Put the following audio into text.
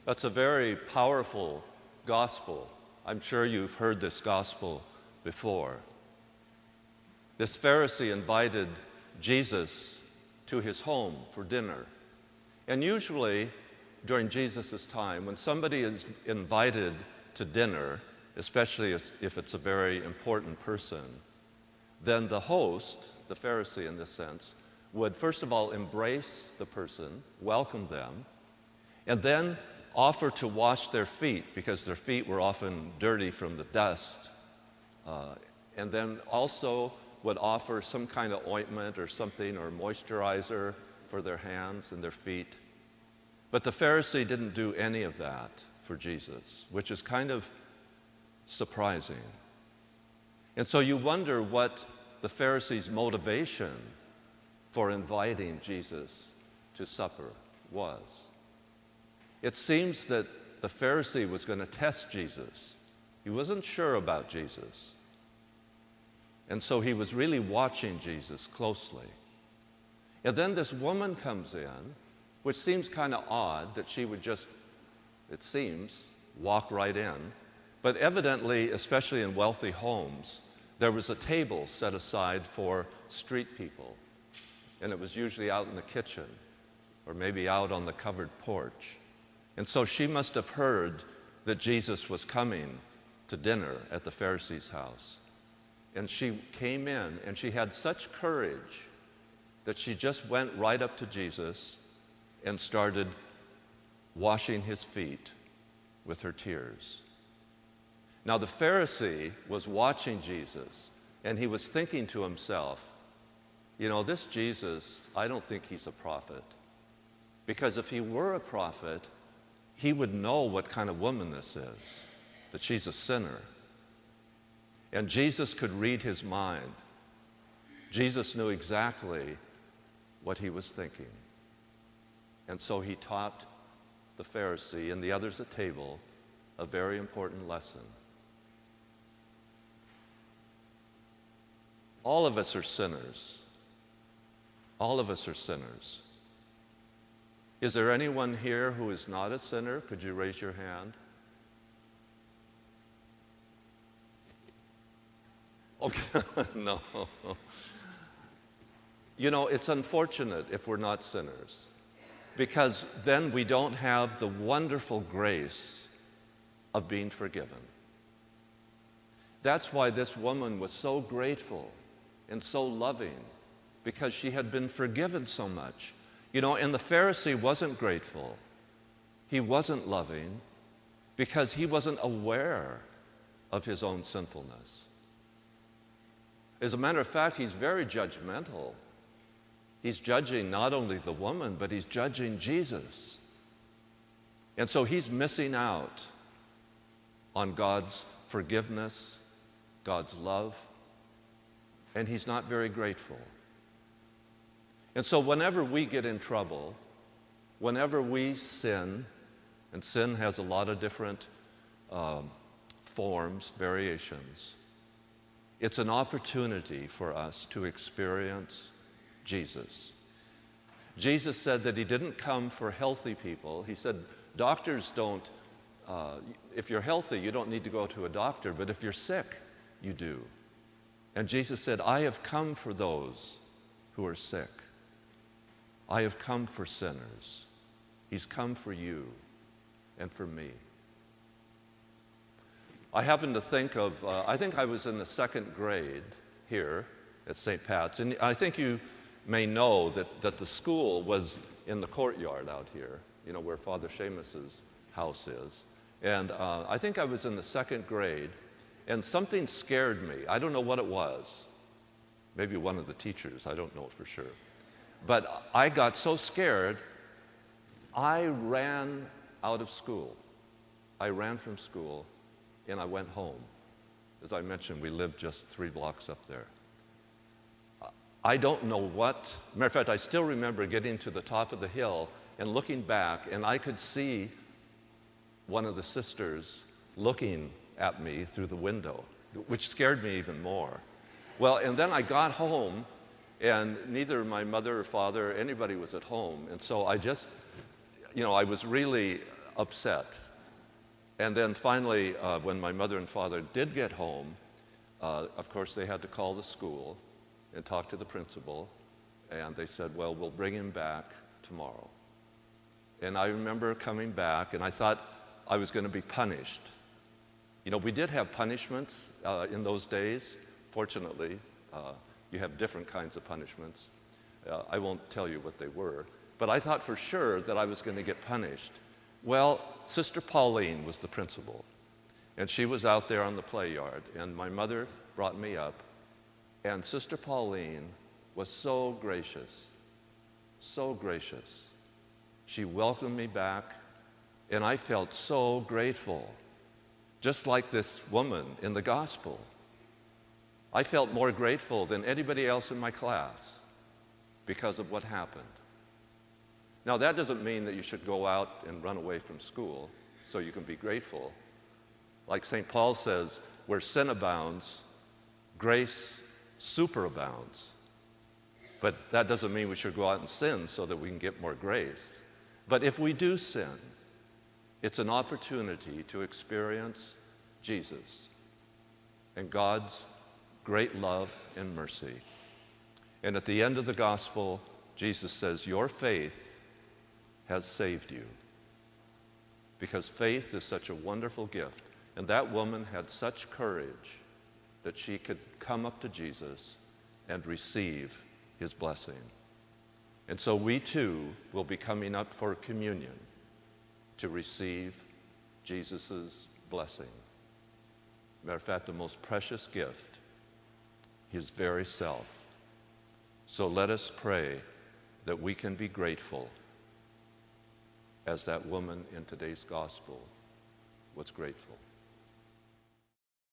That's a very powerful gospel. I'm sure you've heard this gospel before. This Pharisee invited Jesus to his home for dinner. And usually, during Jesus' time, when somebody is invited to dinner, especially if it's a very important person, then the host, the Pharisee in this sense, would first of all embrace the person, welcome them, and then offer to wash their feet, because their feet were often dirty from the dust, and then also would offer some kind of ointment or something, or moisturizer for their hands and their feet. But the Pharisee didn't do any of that for Jesus, which is kind of surprising. And so you wonder what the Pharisee's motivation for inviting Jesus to supper was. It seems that the Pharisee was going to test Jesus. He wasn't sure about Jesus. And so he was really watching Jesus closely. And then this woman comes in, which seems kind of odd that she would just, it seems, walk right in. But evidently, especially in wealthy homes, there was a table set aside for street people. And it was usually out in the kitchen, or maybe out on the covered porch. And so she must have heard that Jesus was coming to dinner at the Pharisee's house. And she came in, and she had such courage that she just went right up to Jesus and started washing his feet with her tears. Now the Pharisee was watching Jesus, and he was thinking to himself, you know, this Jesus, I don't think he's a prophet. Because if he were a prophet, he would know what kind of woman this is, that she's a sinner. And Jesus could read his mind. Jesus knew exactly what he was thinking. And so he taught the Pharisee and the others at table a very important lesson. All of us are sinners. All of us are sinners. Is there anyone here who is not a sinner? Could you raise your hand? Okay, no. You know, it's unfortunate if we're not sinners, because then we don't have the wonderful grace of being forgiven. That's why this woman was so grateful and so loving, because she had been forgiven so much. You know, and the Pharisee wasn't grateful. He wasn't loving because he wasn't aware of his own sinfulness. As a matter of fact, he's very judgmental. He's judging not only the woman, but he's judging Jesus. And so he's missing out on God's forgiveness, God's love, and he's not very grateful. And so whenever we get in trouble, whenever we sin, and sin has a lot of different forms, variations, it's an opportunity for us to experience Jesus. Jesus said that he didn't come for healthy people. He said, doctors don't, if you're healthy, you don't need to go to a doctor, but if you're sick, you do. And Jesus said, I have come for those who are sick. I have come for sinners. He's come for you and for me. I happen to think of, I think I was in the second grade here at St. Pat's, and I think you may know that the school was in the courtyard out here, you know, where Father Seamus's house is. And I think I was in the second grade, and something scared me. I don't know what it was. Maybe one of the teachers, I don't know for sure. But I got so scared, I ran out of school. I ran from school, and I went home. As I mentioned, we lived just 3 blocks up there. I don't know what, matter of fact, I still remember getting to the top of the hill and looking back, and I could see one of the sisters looking at me through the window, which scared me even more. Well, and then I got home, and neither my mother or father or anybody was at home, and so I just, you know, I was really upset. And then finally, when my mother and father did get home, of course they had to call the school and talk to the principal, and they said, well, we'll bring him back tomorrow. And I remember coming back, and I thought I was going to be punished. You know, we did have punishments in those days. Fortunately, you have different kinds of punishments. I won't tell you what they were, but I thought for sure that I was going to get punished. Well, Sister Pauline was the principal, and she was out there on the play yard, and my mother brought me up, and Sister Pauline was so gracious, so gracious. She welcomed me back, and I felt so grateful, just like this woman in the gospel. I felt more grateful than anybody else in my class because of what happened. Now, that doesn't mean that you should go out and run away from school so you can be grateful. Like St. Paul says, where sin abounds, grace superabounds. But that doesn't mean we should go out and sin so that we can get more grace. But if we do sin, it's an opportunity to experience Jesus and God's great love and mercy. And at the end of the gospel, Jesus says, your faith has saved you. Because faith is such a wonderful gift. And that woman had such courage that she could come up to Jesus and receive his blessing. And so we too will be coming up for communion to receive Jesus' blessing. Matter of fact, the most precious gift, his very self. So let us pray that we can be grateful as that woman in today's gospel was grateful.